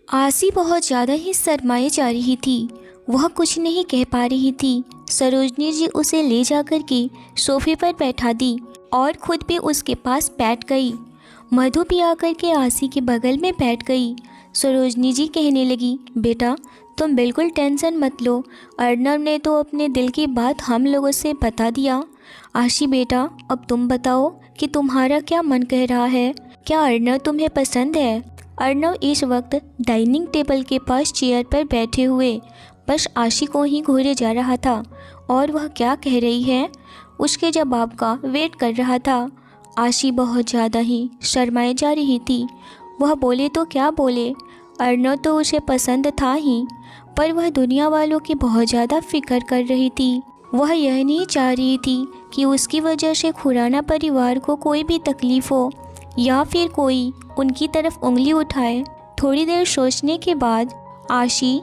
आसी बहुत ज़्यादा ही शर्माई जा रही थी। वह कुछ नहीं कह पा रही थी। सरोजनी जी उसे ले जाकर के सोफे पर बैठा दी और खुद भी उसके पास बैठ गई। मधु भी आकर के आसी के बगल में बैठ गई। सरोजनी जी कहने लगी, बेटा तुम बिल्कुल टेंशन मत लो, अर्नब ने तो अपने दिल की बात हम लोगों से बता दिया। आशी बेटा, अब तुम बताओ कि तुम्हारा क्या मन कह रहा है, क्या अर्नब तुम्हें पसंद है? अर्नब इस वक्त डाइनिंग टेबल के पास चेयर पर बैठे हुए बस आशी को ही घूरे जा रहा था और वह क्या कह रही है उसके जवाब का वेट कर रहा था। आशी बहुत ज़्यादा ही शर्माए जा रही थी। वह बोले तो क्या बोले, अर्नब तो उसे पसंद था ही, पर वह दुनिया वालों की बहुत ज़्यादा फिक्र कर रही थी। वह यह नहीं चाह रही थी कि उसकी वजह से खुराना परिवार को कोई भी तकलीफ़ हो या फिर कोई उनकी तरफ उंगली उठाए। थोड़ी देर सोचने के बाद आशी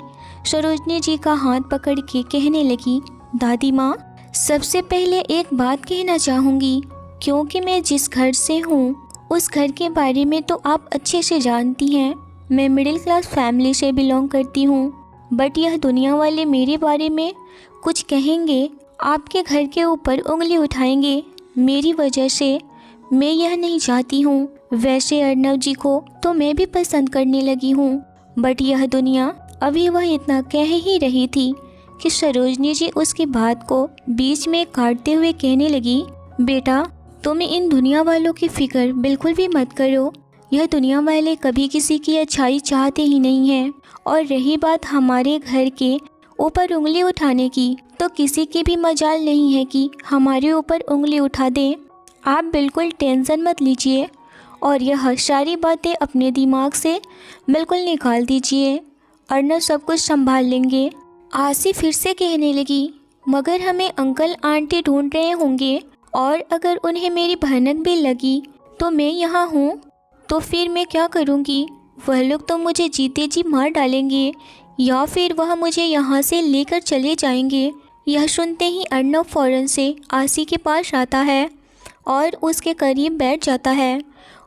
सरोजनी जी का हाथ पकड़ के कहने लगी, दादी माँ, सबसे पहले एक बात कहना चाहूँगी, क्योंकि मैं जिस घर से हूँ उस घर के बारे में तो आप अच्छे से जानती हैं। मैं मिडिल क्लास फैमिली से बिलोंग करती हूँ, बट यह दुनिया वाले मेरे बारे में कुछ कहेंगे, आपके घर के ऊपर उंगली उठाएंगे मेरी वजह से। मैं यह नहीं चाहती हूँ। वैसे अर्नब जी को तो मैं भी पसंद करने लगी हूँ, बट यह दुनिया। अभी वह इतना कह ही रही थी कि सरोजनी जी उसकी बात को बीच में काटते हुए कहने लगी, बेटा तुम इन दुनिया वालों की फिक्र बिल्कुल भी मत करो। यह दुनिया वाले कभी किसी की अच्छाई चाहते ही नहीं हैं। और रही बात हमारे घर के ऊपर उंगली उठाने की, तो किसी की भी मजाल नहीं है कि हमारे ऊपर उंगली उठा दें। आप बिल्कुल टेंशन मत लीजिए और यह सारी बातें अपने दिमाग से बिल्कुल निकाल दीजिए। अर्नब सब कुछ संभाल लेंगे। आसी फिर से कहने लगी, मगर हमें अंकल आंटी ढूंढ रहे होंगे और अगर उन्हें मेरी भनक भी लगी तो मैं यहाँ हूँ, तो फिर मैं क्या करूँगी? वह लोग तो मुझे जीते जी मार डालेंगे या फिर वह मुझे यहाँ से लेकर चले जाएंगे। यह सुनते ही अर्नब फ़ौरन से आसी के पास आता है और उसके करीब बैठ जाता है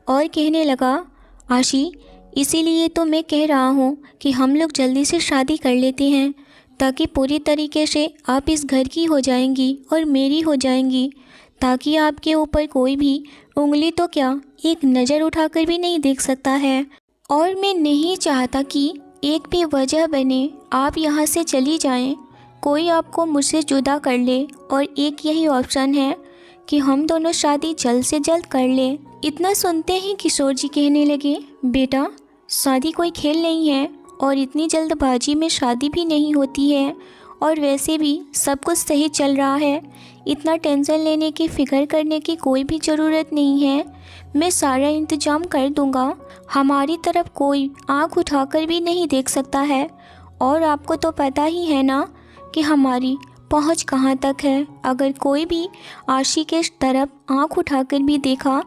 और कहने लगा, आशी, इसीलिए तो मैं कह रहा हूँ कि हम लोग जल्दी से शादी कर लेते हैं, ताकि पूरी तरीके से आप इस घर की हो जाएंगी और मेरी हो जाएंगी, ताकि आपके ऊपर कोई भी उंगली तो क्या एक नज़र उठाकर भी नहीं देख सकता है। और मैं नहीं चाहता कि एक भी वजह बने आप यहाँ से चली जाएं, कोई आपको मुझसे जुदा कर ले, और एक यही ऑप्शन है कि हम दोनों शादी जल्द से जल्द कर लें। इतना सुनते ही किशोर जी कहने लगे, बेटा शादी कोई खेल नहीं है और इतनी जल्दबाजी में शादी भी नहीं होती है, और वैसे भी सब कुछ सही चल रहा है, इतना टेंशन लेने की फ़िक्र करने की कोई भी ज़रूरत नहीं है। मैं सारा इंतज़ाम कर दूंगा। हमारी तरफ कोई आँख उठाकर भी नहीं देख सकता है, और आपको तो पता ही है ना कि हमारी पहुंच कहाँ तक है। अगर कोई भी आशी के तरफ आँख उठाकर भी देखा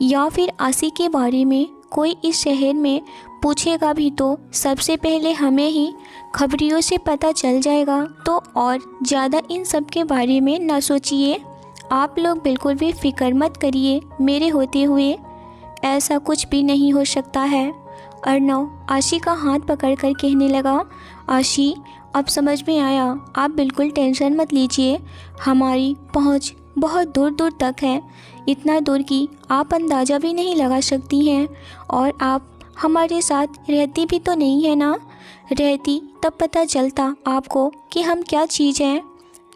या फिर आशी के बारे में कोई इस शहर में पूछेगा भी, तो सबसे पहले हमें ही खबरियों से पता चल जाएगा। तो और ज़्यादा इन सब के बारे में ना सोचिए, आप लोग बिल्कुल भी फ़िक्र मत करिए, मेरे होते हुए ऐसा कुछ भी नहीं हो सकता है। अर्नब आशी का हाथ पकड़कर कहने लगा, आशी, अब समझ में आया, आप बिल्कुल टेंशन मत लीजिए, हमारी पहुंच बहुत दूर दूर तक है, इतना दूर कि आप अंदाज़ा भी नहीं लगा सकती हैं। और आप हमारे साथ रहती भी तो नहीं है ना, रहती तब पता चलता आपको कि हम क्या चीज़ हैं।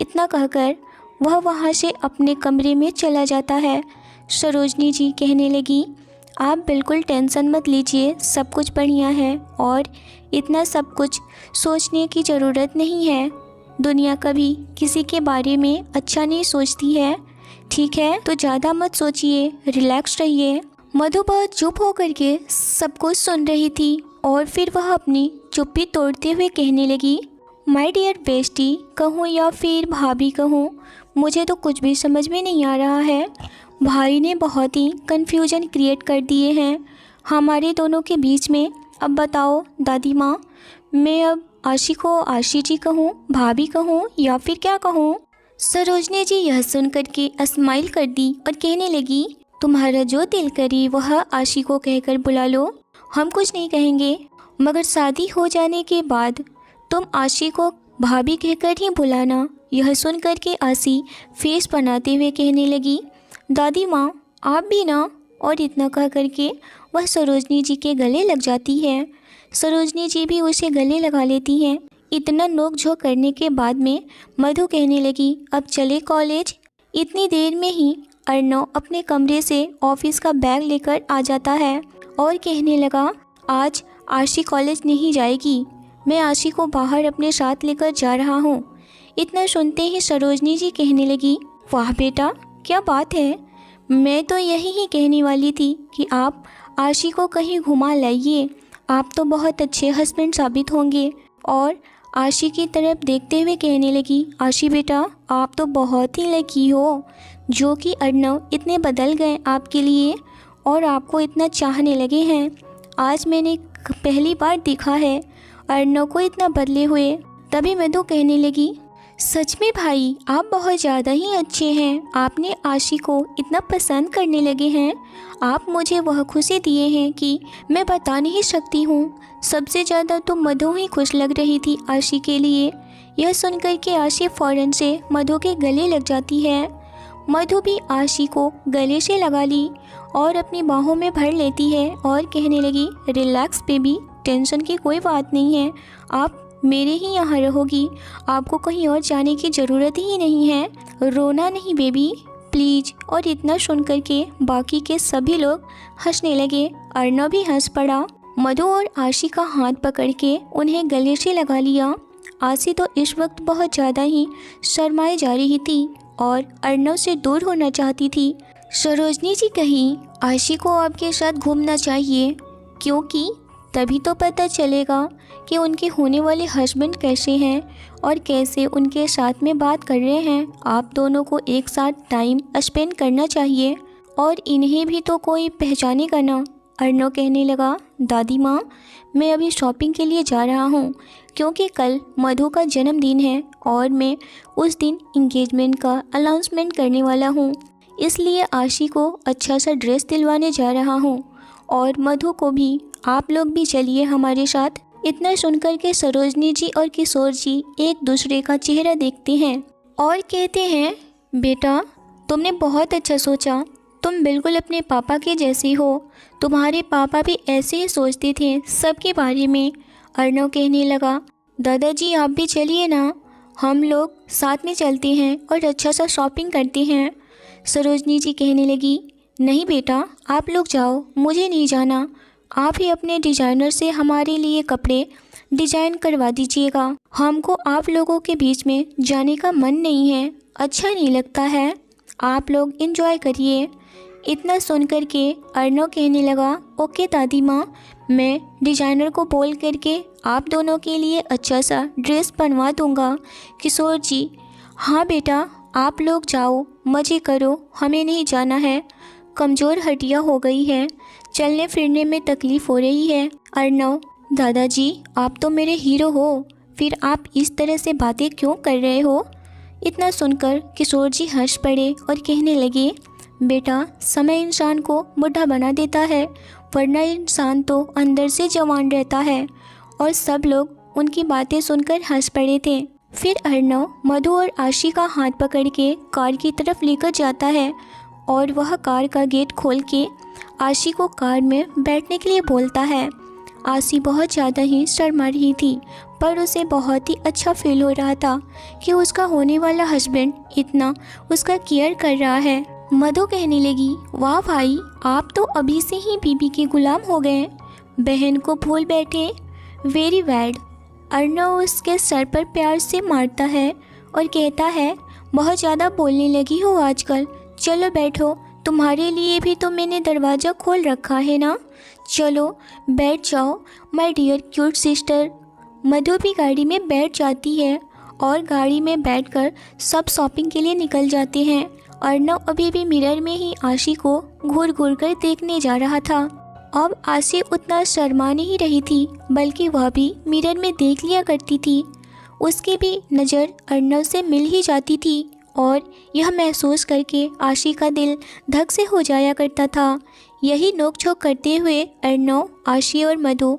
इतना कहकर वह वहाँ से अपने कमरे में चला जाता है। सरोजनी जी कहने लगी, आप बिल्कुल टेंशन मत लीजिए, सब कुछ बढ़िया है और इतना सब कुछ सोचने की ज़रूरत नहीं है। दुनिया कभी किसी के बारे में अच्छा नहीं सोचती है, ठीक है? तो ज़्यादा मत सोचिए, रिलैक्स रहिए। मधु बहुत चुप होकर के सब कुछ सुन रही थी और फिर वह अपनी चुप्पी तोड़ते हुए कहने लगी, माय डियर बेस्टी कहूँ या फिर भाभी कहूँ, मुझे तो कुछ भी समझ में नहीं आ रहा है। भाई ने बहुत ही कन्फ्यूजन क्रिएट कर दिए हैं हमारे दोनों के बीच में। अब बताओ दादी माँ, मैं अब आशी को आशी जी कहूँ, भाभी कहूँ या फिर क्या कहूँ? सरोजनी जी यह सुनकर के स्माइल कर दी और कहने लगी, तुम्हारा जो दिल करे वह आशी को कहकर बुला लो, हम कुछ नहीं कहेंगे। मगर शादी हो जाने के बाद तुम आशी को भाभी कहकर ही बुलाना। यह सुनकर के आशी फेस बनाते हुए कहने लगी, दादी माँ आप भी ना। और इतना कह करके वह सरोजनी जी के गले लग जाती है। सरोजनी जी भी उसे गले लगा लेती हैं। इतना नोक झोंक करने के बाद में मधु कहने लगी, अब चले कॉलेज। इतनी देर में ही अर्णव अपने कमरे से ऑफिस का बैग लेकर आ जाता है और कहने लगा, आज आशी कॉलेज नहीं जाएगी, मैं आशी को बाहर अपने साथ लेकर जा रहा हूँ। इतना सुनते ही सरोजनी जी कहने लगी, वाह बेटा क्या बात है, मैं तो यही ही कहने वाली थी कि आप आशी को कहीं घुमा लाइए, आप तो बहुत अच्छे हस्बैंड साबित होंगे। और आशी की तरफ देखते हुए कहने लगी, आशी बेटा आप तो बहुत ही लकी हो जो कि अर्णव इतने बदल गए आपके लिए और आपको इतना चाहने लगे हैं। आज मैंने पहली बार देखा है अर्णव को इतना बदले हुए। तभी मधु कहने लगी, सच में भाई आप बहुत ज़्यादा ही अच्छे हैं, आपने आशी को इतना पसंद करने लगे हैं, आप मुझे वह खुशी दिए हैं कि मैं बता नहीं सकती हूँ। सबसे ज़्यादा तो मधु ही खुश लग रही थी आशी के लिए। यह सुनकर के आशी फ़ौरन से मधु के गले लग जाती है। मधु भी आशी को गले से लगा ली और अपनी बाहों में भर लेती है और कहने लगी, रिलैक्स बेबी, टेंशन की कोई बात नहीं है, आप मेरे ही यहाँ रहोगी, आपको कहीं और जाने की ज़रूरत ही नहीं है, रोना नहीं बेबी प्लीज़। और इतना सुनकर के बाकी के सभी लोग हंसने लगे। अर्णव भी हंस पड़ा। मधु और आशी का हाथ पकड़ के उन्हें गले से लगा लिया। आशी तो इस वक्त बहुत ज़्यादा ही शर्माई जा रही थी और अर्णव से दूर होना चाहती थी। सरोजनी जी कहीं आशी को आपके साथ घूमना चाहिए, क्योंकि तभी तो पता चलेगा कि उनके होने वाले हस्बैंड कैसे हैं और कैसे उनके साथ में बात कर रहे हैं। आप दोनों को एक साथ टाइम स्पेंड करना चाहिए और इन्हें भी तो कोई पहचानेगा ना। अर्णव कहने लगा, दादी माँ मैं अभी शॉपिंग के लिए जा रहा हूँ, क्योंकि कल मधु का जन्मदिन है और मैं उस दिन इंगेजमेंट का अनाउंसमेंट करने वाला हूँ, इसलिए आशी को अच्छा सा ड्रेस दिलवाने जा रहा हूँ और मधु को भी, आप लोग भी चलिए हमारे साथ। इतना सुनकर के सरोजनी जी और किशोर जी एक दूसरे का चेहरा देखते हैं और कहते हैं, बेटा तुमने बहुत अच्छा सोचा, तुम बिल्कुल अपने पापा के जैसी हो, तुम्हारे पापा भी ऐसे ही सोचते थे सबके बारे में। अर्णव कहने लगा, दादाजी आप भी चलिए ना, हम लोग साथ में चलते हैं और अच्छा सा शॉपिंग करते हैं। सरोजनी जी कहने लगी, नहीं बेटा आप लोग जाओ, मुझे नहीं जाना, आप ही अपने डिज़ाइनर से हमारे लिए कपड़े डिज़ाइन करवा दीजिएगा, हमको आप लोगों के बीच में जाने का मन नहीं है, अच्छा नहीं लगता है, आप लोग एंजॉय करिए। इतना सुनकर के अर्णव कहने लगा, ओके दादी माँ, मैं डिज़ाइनर को बोल करके आप दोनों के लिए अच्छा सा ड्रेस बनवा दूँगा। किशोर जी, हाँ बेटा आप लोग जाओ मज़े करो, हमें नहीं जाना है, कमज़ोर हड्डियाँ हो गई हैं, चलने फिरने में तकलीफ़ हो रही है। अर्णव, दादाजी आप तो मेरे हीरो हो, फिर आप इस तरह से बातें क्यों कर रहे हो। इतना सुनकर किशोर जी हंस पड़े और कहने लगे, बेटा समय इंसान को बूढ़ा बना देता है, वरना इंसान तो अंदर से जवान रहता है। और सब लोग उनकी बातें सुनकर हंस पड़े थे। फिर अर्णव मधु और आशी का हाथ पकड़ के कार की तरफ लेकर जाता है और वह कार का गेट खोल के आशी को कार में बैठने के लिए बोलता है। आशी बहुत ज़्यादा ही शर्मा रही थी, पर उसे बहुत ही अच्छा फील हो रहा था कि उसका होने वाला हस्बैंड इतना उसका केयर कर रहा है। मधु कहने लगी, वाह भाई आप तो अभी से ही बीबी के गुलाम हो गए, बहन को भूल बैठे, वेरी बैड। अर्णव उसके सर पर प्यार से मारता है और कहता है, बहुत ज़्यादा बोलने लगी हो आजकल, चलो बैठो, तुम्हारे लिए भी तो मैंने दरवाज़ा खोल रखा है ना, चलो बैठ जाओ माय डियर क्यूट सिस्टर। मधु भी गाड़ी में बैठ जाती है और गाड़ी में बैठकर सब शॉपिंग के लिए निकल जाते हैं। अर्णव अभी भी मिरर में ही आशी को घूर घूर कर देखने जा रहा था। अब आशी उतना शर्मा नहीं रही थी, बल्कि वह भी मिरर में देख लिया करती थी। उसकी भी नज़र अर्णव से मिल ही जाती थी और यह महसूस करके आशी का दिल धक से हो जाया करता था। यही नोक झोंक करते हुए अर्णव, आशी और मधु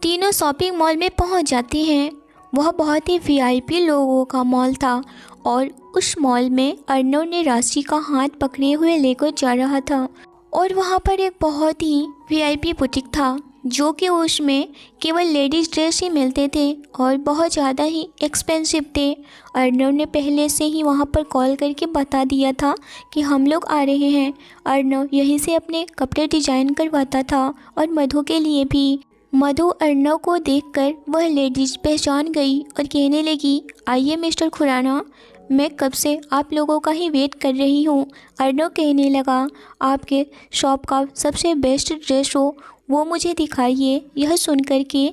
तीनों शॉपिंग मॉल में पहुंच जाते हैं। वह बहुत ही वीआईपी लोगों का मॉल था और उस मॉल में अर्नव ने राशि का हाथ पकड़े हुए लेकर जा रहा था और वहाँ पर एक बहुत ही वीआईपी बुटीक था जो कि उसमें केवल लेडीज़ ड्रेस ही मिलते थे और बहुत ज़्यादा ही एक्सपेंसिव थे। अर्नव ने पहले से ही वहाँ पर कॉल करके बता दिया था कि हम लोग आ रहे हैं। अर्नव यहीं से अपने कपड़े डिजाइन करवाता था और मधु के लिए भी। मधु अर्नव को देखकर वह लेडीज़ पहचान गई और कहने लगी, आइए मिस्टर खुराना, मैं कब से आप लोगों का ही वेट कर रही हूँ। अर्नव कहने लगा, आपके शॉप का सबसे बेस्ट ड्रेस हो वो मुझे दिखाइए। यह सुनकर के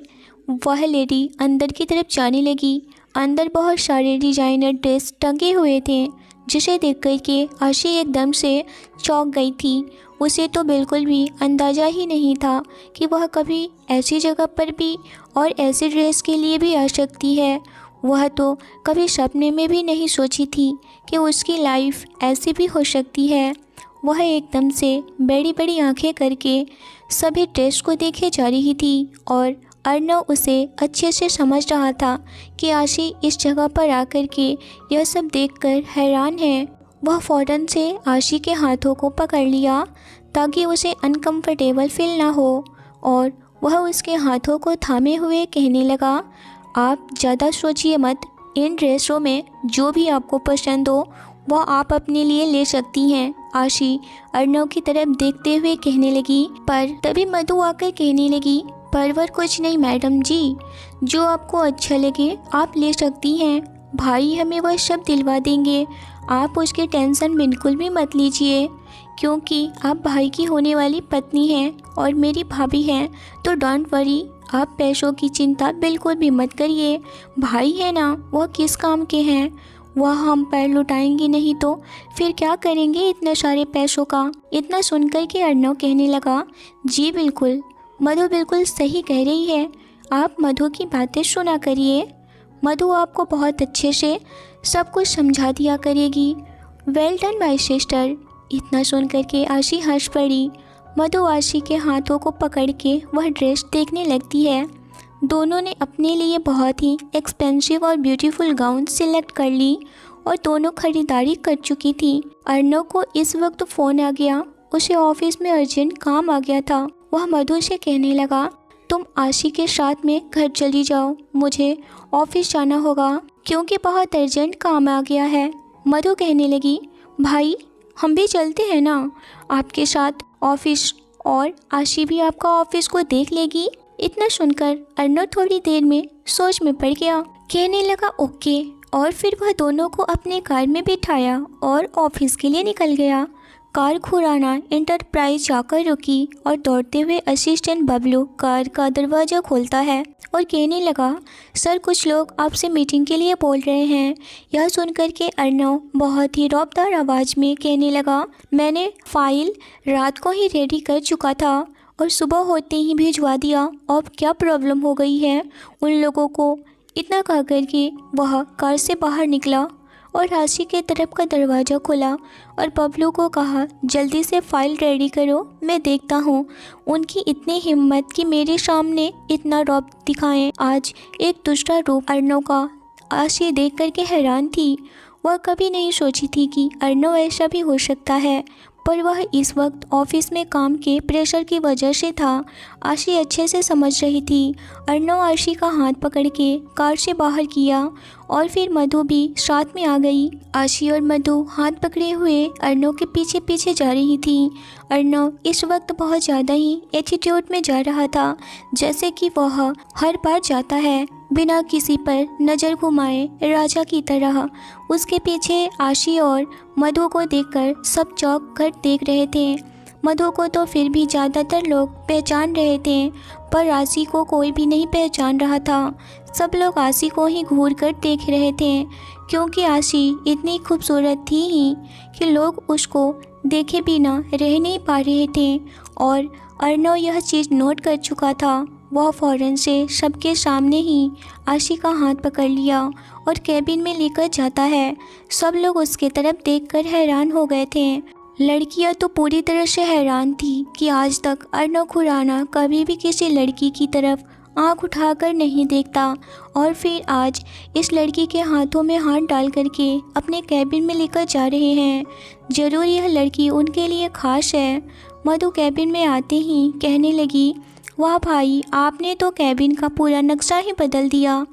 वह लेडी अंदर की तरफ जाने लगी। अंदर बहुत सारे डिजाइनर ड्रेस टंगे हुए थे जिसे देख कर के आशी एकदम से चौंक गई थी। उसे तो बिल्कुल भी अंदाज़ा ही नहीं था कि वह कभी ऐसी जगह पर भी और ऐसे ड्रेस के लिए भी आ सकती है। वह तो कभी सपने में भी नहीं सोची थी कि उसकी लाइफ ऐसी भी हो सकती है। वह एकदम से बड़ी बड़ी आंखें करके सभी ड्रेस को देखे जा रही थी और अर्नव उसे अच्छे से समझ रहा था कि आशी इस जगह पर आकर के यह सब देखकर हैरान है। वह फ़ौरन से आशी के हाथों को पकड़ लिया ताकि उसे अनकंफर्टेबल फील ना हो और वह उसके हाथों को थामे हुए कहने लगा, आप ज़्यादा सोचिए मत, इन ड्रेसों में जो भी आपको पसंद हो वह आप अपने लिए ले सकती हैं। आशी अर्नव की तरफ देखते हुए कहने लगी, पर तभी मधु आकर कहने लगी, परवर कुछ नहीं मैडम जी, जो आपको अच्छा लगे आप ले सकती हैं। भाई हमें वह सब दिलवा देंगे, आप उसकी टेंशन बिल्कुल भी मत लीजिए, क्योंकि आप भाई की होने वाली पत्नी हैं और मेरी भाभी हैं, तो डोंट वरी, आप पैसों की चिंता बिल्कुल भी मत करिए। भाई है ना, वह किस काम के हैं, वह हम पर लुटाएंगे नहीं तो फिर क्या करेंगे इतने सारे पैसों का। इतना सुनकर के अर्नव कहने लगा, जी बिल्कुल, मधु बिल्कुल सही कह रही है, आप मधु की बातें सुना करिए, मधु आपको बहुत अच्छे से सब कुछ समझा दिया करेगी। Well done my sister. इतना सुनकर के आशी हंस पड़ी। मधु आशी के हाथों को पकड़ के वह ड्रेस देखने लगती है। दोनों ने अपने लिए बहुत ही एक्सपेंसिव और ब्यूटीफुल गाउन सिलेक्ट कर ली और दोनों खरीदारी कर चुकी थी। अर्नव को इस वक्त फ़ोन आ गया, उसे ऑफिस में अर्जेंट काम आ गया था। वह मधु से कहने लगा, तुम आशी के साथ में घर चली जाओ, मुझे ऑफिस जाना होगा क्योंकि बहुत अर्जेंट काम आ गया है। मधु कहने लगी, भाई हम भी चलते हैं ना आपके साथ ऑफिस, और आशी भी आपका ऑफिस को देख लेगी। इतना सुनकर अर्नव थोड़ी देर में सोच में पड़ गया, कहने लगा ओके, और फिर वह दोनों को अपने कार में बिठाया और ऑफिस के लिए निकल गया। कार खुराना एंटरप्राइज जाकर रुकी और दौड़ते हुए असिस्टेंट बबलू कार का दरवाज़ा खोलता है और कहने लगा, सर कुछ लोग आपसे मीटिंग के लिए बोल रहे हैं। यह सुनकर के अर्नव बहुत ही रौबदार आवाज़ में कहने लगा, मैंने फाइल रात को ही रेडी कर चुका था और सुबह होते ही भिजवा दिया, अब क्या प्रॉब्लम हो गई है उन लोगों को। इतना कह कर के वह कार से बाहर निकला और राशि के तरफ का दरवाज़ा खोला और बबलू को कहा, जल्दी से फाइल रेडी करो, मैं देखता हूँ। उनकी इतनी हिम्मत कि मेरे सामने इतना रौब दिखाएं। आज एक दूसरा रूप अर्नव का आशी देख कर के हैरान थी। वह कभी नहीं सोची थी कि अर्नव ऐसा भी हो सकता है, पर वह इस वक्त ऑफिस में काम के प्रेशर की वजह से था। आशी अच्छे से समझ रही थी। अर्नव आशी का हाथ पकड़ के कार से बाहर किया और फिर मधु भी साथ में आ गई। आशी और मधु हाथ पकड़े हुए अर्नव के पीछे पीछे जा रही थी। अर्नव इस वक्त बहुत ज़्यादा ही एटीट्यूड में जा रहा था, जैसे कि वह हर बार जाता है बिना किसी पर नज़र घुमाए, राजा की तरह। उसके पीछे आशी और मधु को देखकर सब चौंक कर देख रहे थे। मधु को तो फिर भी ज़्यादातर लोग पहचान रहे थे, पर आशी को कोई भी नहीं पहचान रहा था। सब लोग आशी को ही घूर कर देख रहे थे, क्योंकि आशी इतनी खूबसूरत थी ही कि लोग उसको देखे बिना रह नहीं पा रहे थे। और अर्नव यह चीज़ नोट कर चुका था। वह फ़ौरन से सबके सामने ही आशी का हाथ पकड़ लिया और कैबिन में लेकर जाता है। सब लोग उसके तरफ देखकर हैरान हो गए थे। लड़कियां तो पूरी तरह से हैरान थी कि आज तक अर्नव खुराना कभी भी किसी लड़की की तरफ आंख उठाकर नहीं देखता और फिर आज इस लड़की के हाथों में हाथ डाल करके अपने कैबिन में लेकर जा रहे हैं। ज़रूर यह लड़की उनके लिए खास है। मधु कैबिन में आते ही कहने लगी, वाह भाई, आपने तो कैबिन का पूरा नक्शा ही बदल दिया।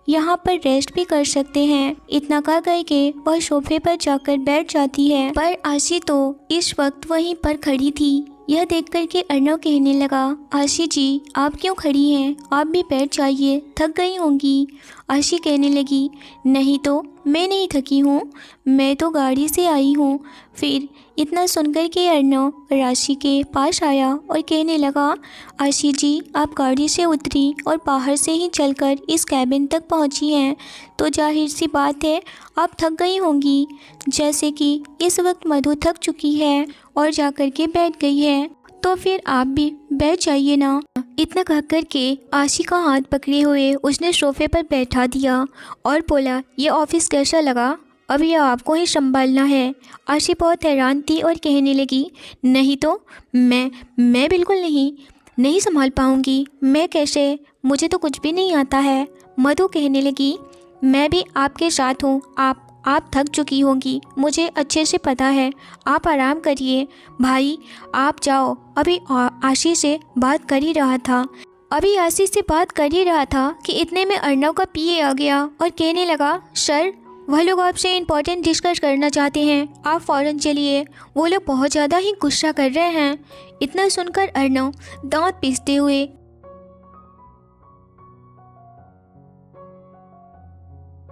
यहाँ पर रेस्ट भी कर सकते हैं। इतना कह करके वह सोफे पर जाकर बैठ जाती है, पर आशी तो इस वक्त वहीं पर खड़ी थी। यह देख कर के अर्णव कहने लगा, आशी जी आप क्यों खड़ी हैं, आप भी बैठ जाइए, थक गई होंगी। आशी कहने लगी, नहीं तो मैं नहीं थकी हूँ, मैं तो गाड़ी से आई हूँ। फिर इतना सुनकर के अर्णव राशि के पास आया और कहने लगा, आशी जी आप गाड़ी से उतरी और बाहर से ही चलकर इस कैबिन तक पहुँची हैं, तो जाहिर सी बात है आप थक गई होंगी। जैसे कि इस वक्त मधु थक चुकी है और जाकर के बैठ गई है, तो फिर आप भी बैठ जाइए ना। इतना कह कर के आशी का हाथ पकड़े हुए उसने सोफे पर बैठा दिया और बोला, ये ऑफिस कैसा लगा, अब यह आपको ही संभालना है। आशी बहुत हैरान थी और कहने लगी, नहीं तो मैं बिल्कुल नहीं संभाल पाऊँगी, मैं कैसे, मुझे तो कुछ भी नहीं आता है। मधु कहने लगी, मैं भी आपके साथ हूँ, आप थक चुकी होंगी, मुझे अच्छे से पता है, आप आराम करिए। भाई आप जाओ, अभी आशी से बात कर ही रहा था कि इतने में अर्णव का पीए आ गया और कहने लगा, सर वह लोग आपसे इम्पोर्टेंट डिस्कस करना चाहते हैं, आप फ़ौरन चलिए, वो लोग बहुत ज़्यादा ही गुस्सा कर रहे हैं। इतना सुनकर अर्णव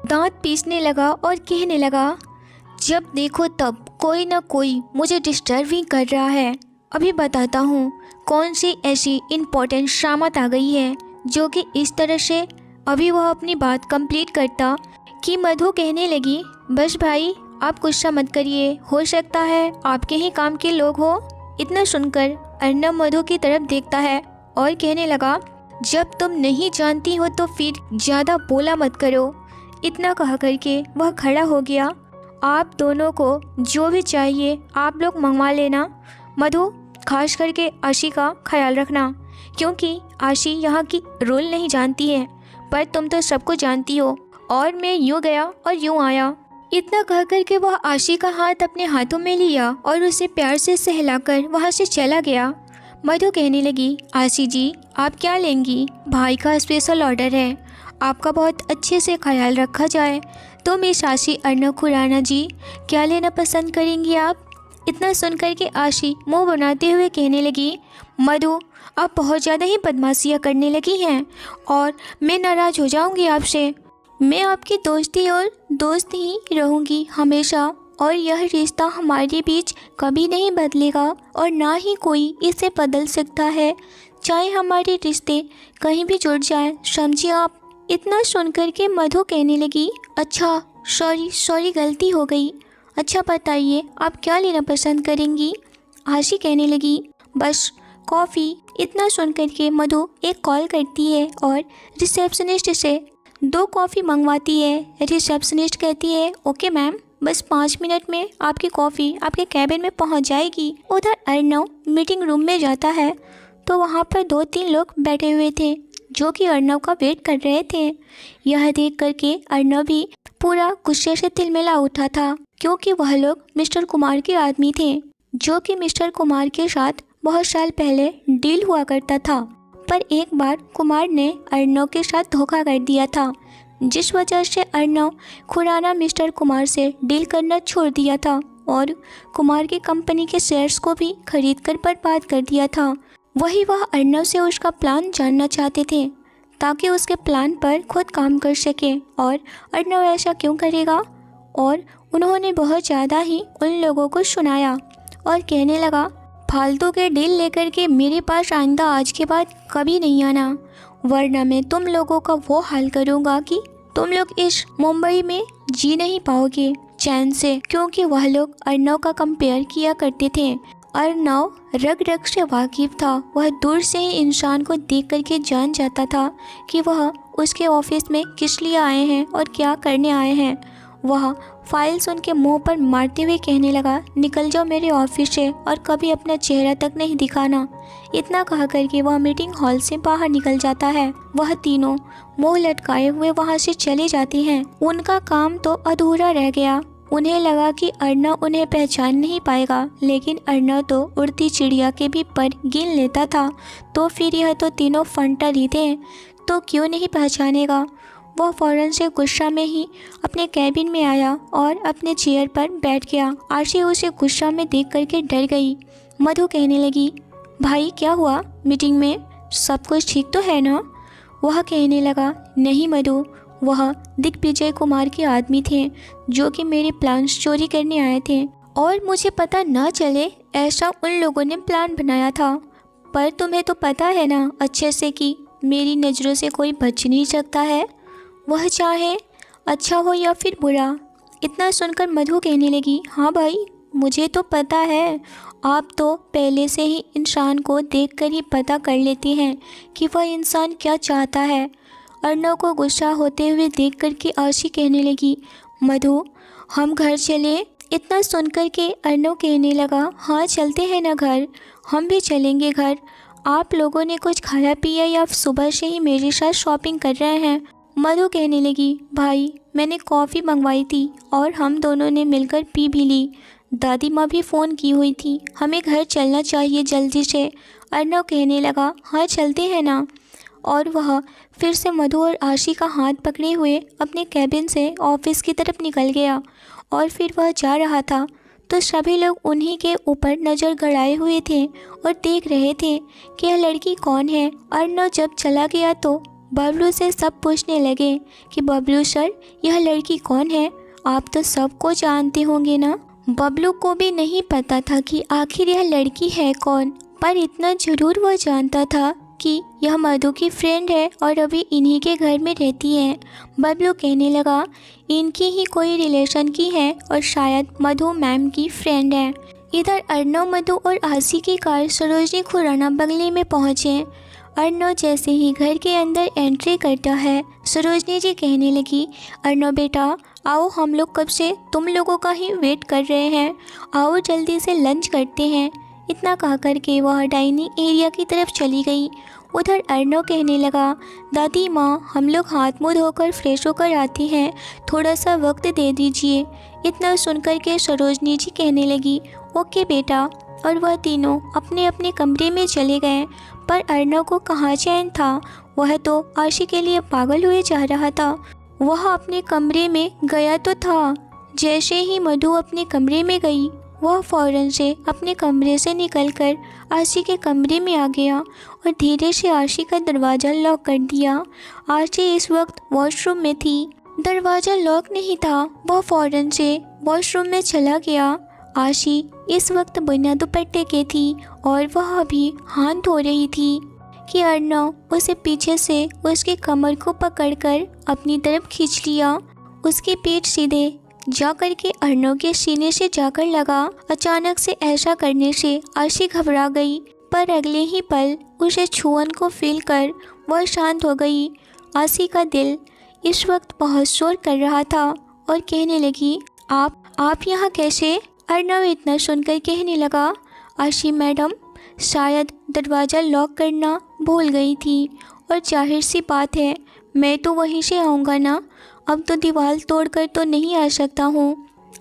दांत पीसने लगा और कहने लगा, जब देखो तब कोई ना कोई मुझे डिस्टर्ब ही कर रहा है। अभी बताता हूँ कौन सी ऐसी इम्पोर्टेंट शामत आ गई है जो कि इस तरह से। अभी वह अपनी बात कंप्लीट करता कि मधु कहने लगी, बस भाई आप गुस्सा मत करिए, हो सकता है आपके ही काम के लोग हो। इतना सुनकर अर्णव मधु की तरफ देखता है और कहने लगा, जब तुम नहीं जानती हो तो फिर ज़्यादा बोला मत करो। इतना कह करके वह खड़ा हो गया। आप दोनों को जो भी चाहिए आप लोग मंगवा लेना। मधु खास करके आशी का ख्याल रखना, क्योंकि आशी यहाँ की रूल नहीं जानती है, पर तुम तो सब कुछ जानती हो, और मैं यूँ गया और यूँ आया। इतना कह करके वह आशी का हाथ अपने हाथों में लिया और उसे प्यार से सहलाकर वहाँ से चला गया। मधु कहने लगी, आशी जी आप क्या लेंगी, भाई का स्पेशल ऑर्डर है, आपका बहुत अच्छे से ख्याल रखा जाए। तो मिस आशी अर्णव खुराना जी क्या लेना पसंद करेंगी आप। इतना सुनकर के आशी मुंह बनाते हुए कहने लगी, मधु आप बहुत ज़्यादा ही बदमाशियाँ करने लगी हैं और मैं नाराज़ हो जाऊँगी आपसे। मैं आपकी दोस्ती और दोस्त ही रहूँगी हमेशा, और यह रिश्ता हमारे बीच कभी नहीं बदलेगा और ना ही कोई इसे बदल सकता है, चाहे हमारे रिश्ते कहीं भी जुड़ जाए, समझिए आप। इतना सुनकर के मधु कहने लगी, अच्छा सॉरी गलती हो गई, अच्छा बताइए आप क्या लेना पसंद करेंगी। आशी कहने लगी, बस कॉफ़ी। इतना सुनकर के मधु एक कॉल करती है और रिसेप्शनिस्ट से 2 कॉफ़ी मंगवाती है। रिसेप्शनिस्ट कहती है, ओके मैम, बस 5 मिनट में आपकी कॉफ़ी आपके कैबिन में पहुंच जाएगी। उधर अर्णव मीटिंग रूम में जाता है तो वहां पर 2-3 लोग बैठे हुए थे जो कि अर्णव का वेट कर रहे थे। यह देख करके अर्णव भी पूरा गुस्से से तिलमिला उठा था, क्योंकि वह लोग मिस्टर कुमार के आदमी थे, जो कि मिस्टर कुमार के साथ बहुत साल पहले डील हुआ करता था। पर एक बार कुमार ने अर्णव के साथ धोखा कर दिया था, जिस वजह से अर्णव खुराना मिस्टर कुमार से डील करना छोड़ दिया था और कुमार की कंपनी के शेयर्स को भी खरीद कर बर्बाद कर दिया था। वही वह अर्णव से उसका प्लान जानना चाहते थे ताकि उसके प्लान पर खुद काम कर सके, और अर्णव ऐसा क्यों करेगा। और उन्होंने बहुत ज़्यादा ही उन लोगों को सुनाया और कहने लगा, फालतू के डील लेकर के मेरे पास आइंदा आज के बाद कभी नहीं आना, वरना मैं तुम लोगों का वो हाल करूँगा कि तुम लोग इस मुंबई में जी नहीं पाओगे चैन से। क्योंकि वह लोग अर्णव का कंपेयर किया करते थे। अर्णव रग रग से वाकिफ था, वह दूर से ही इंसान को देख करके जान जाता था कि वह उसके ऑफिस में किस लिए आए हैं और क्या करने आए हैं। वह फाइल्स उनके मुंह पर मारते हुए कहने लगा, निकल जाओ मेरे ऑफिस से और कभी अपना चेहरा तक नहीं दिखाना। इतना कहा करके वह मीटिंग हॉल से बाहर निकल जाता है। वह तीनों मुंह लटकाए हुए वहां से चले जाते हैं। उनका काम तो अधूरा रह गया। उन्हें लगा कि अर्नव उन्हें पहचान नहीं पाएगा, लेकिन अर्नव तो उड़ती चिड़िया के भी पर गिन लेता था। तो फिर यह तो तीनों फंटर ही थे, तो क्यों नहीं पहचानेगा। वह फौरन से गुस्सा में ही अपने कैबिन में आया और अपने चेयर पर बैठ गया। आशी उसे गुस्सा में देख करके डर गई। मधु कहने लगी, भाई क्या हुआ, मीटिंग में सब कुछ ठीक तो है ना? वह कहने लगा, नहीं मधु, वह दिग्विजय कुमार के आदमी थे जो कि मेरे प्लान्स चोरी करने आए थे और मुझे पता न चले ऐसा उन लोगों ने प्लान बनाया था। पर तुम्हें तो पता है ना अच्छे से कि मेरी नज़रों से कोई बच नहीं सकता है, वह चाहे अच्छा हो या फिर बुरा। इतना सुनकर मधु कहने लगी, हाँ भाई मुझे तो पता है, आप तो पहले से ही इंसान को देखकर ही पता कर लेते हैं कि वह इंसान क्या चाहता है। अर्नव को गुस्सा होते हुए देख कर के आशी कहने लगी, मधु हम घर चले। इतना सुनकर के अर्नव कहने लगा, हाँ चलते हैं ना घर, हम भी चलेंगे घर। आप लोगों ने कुछ खाया पिया या सुबह से ही मेरे साथ शॉपिंग कर रहे हैं? मधु कहने लगी, भाई मैंने कॉफ़ी मंगवाई थी और हम दोनों ने मिलकर पी भी ली। दादी माँ भी फ़ोन की हुई थी, हमें घर चलना चाहिए जल्दी से। अर्नव कहने लगा, हाँ चलते हैं ना। और वह फिर से मधु और आशी का हाथ पकड़े हुए अपने कैबिन से ऑफिस की तरफ निकल गया। और फिर वह जा रहा था तो सभी लोग उन्हीं के ऊपर नज़र गड़ाए हुए थे और देख रहे थे कि यह लड़की कौन है। अर्नव जब चला गया तो बबलू से सब पूछने लगे कि बबलू सर यह लड़की कौन है, आप तो सबको जानते होंगे ना। बबलू को भी नहीं पता था कि आखिर यह लड़की है कौन, पर इतना ज़रूर वह जानता था कि यह मधु की फ्रेंड है और अभी इन्हीं के घर में रहती है। बबलू कहने लगा, इनकी ही कोई रिलेशन की है और शायद मधु मैम की फ्रेंड है। इधर अर्नव, मधु और आशी की कार सरोजनी खुराना बंगले में पहुँचे। अर्नव जैसे ही घर के अंदर एंट्री करता है, सरोजनी जी कहने लगी, अर्नव बेटा आओ, हम लोग कब से तुम लोगों का ही वेट कर रहे हैं, आओ जल्दी से लंच करते हैं। इतना कह करके वह डाइनिंग एरिया की तरफ चली गई। उधर अर्नव कहने लगा, दादी माँ हम लोग हाथ मुँह धोकर फ्रेश होकर आते हैं, थोड़ा सा वक्त दे दीजिए। इतना सुनकर के सरोजनी जी कहने लगी, ओके बेटा। और वह तीनों अपने अपने कमरे में चले गए। पर अर्नव को कहाँ चैन था, वह तो आशी के लिए पागल हुए जा रहा था। वह अपने कमरे में गया तो था, जैसे ही मधु अपने कमरे में गई वह फ़ौरन से अपने कमरे से निकलकर आशी के कमरे में आ गया और धीरे से आशी का दरवाज़ा लॉक कर दिया। आशी इस वक्त वॉशरूम में थी, दरवाज़ा लॉक नहीं था, वह फ़ौरन से वॉशरूम में चला गया। आशी इस वक्त बिना दुपट्टे के थी और वह अभी हाथ धो रही थी कि अर्नव उसे पीछे से उसकी कमर को पकड़कर अपनी तरफ खींच लिया। उसके पीठ सीधे जाकर के अर्नव के सीने से जाकर लगा। अचानक से ऐसा करने से आशी घबरा गई, पर अगले ही पल उसे छुअन को फील कर वह शांत हो गई। आशी का दिल इस वक्त बहुत शोर कर रहा था और कहने लगी, आप यहाँ कैसे? अर्नव इतना सुनकर कहने लगा, आशी मैडम शायद दरवाज़ा लॉक करना भूल गई थी और जाहिर सी बात है मैं तो वहीं से आऊँगा ना, अब तो दीवार तोड़कर तो नहीं आ सकता हूँ।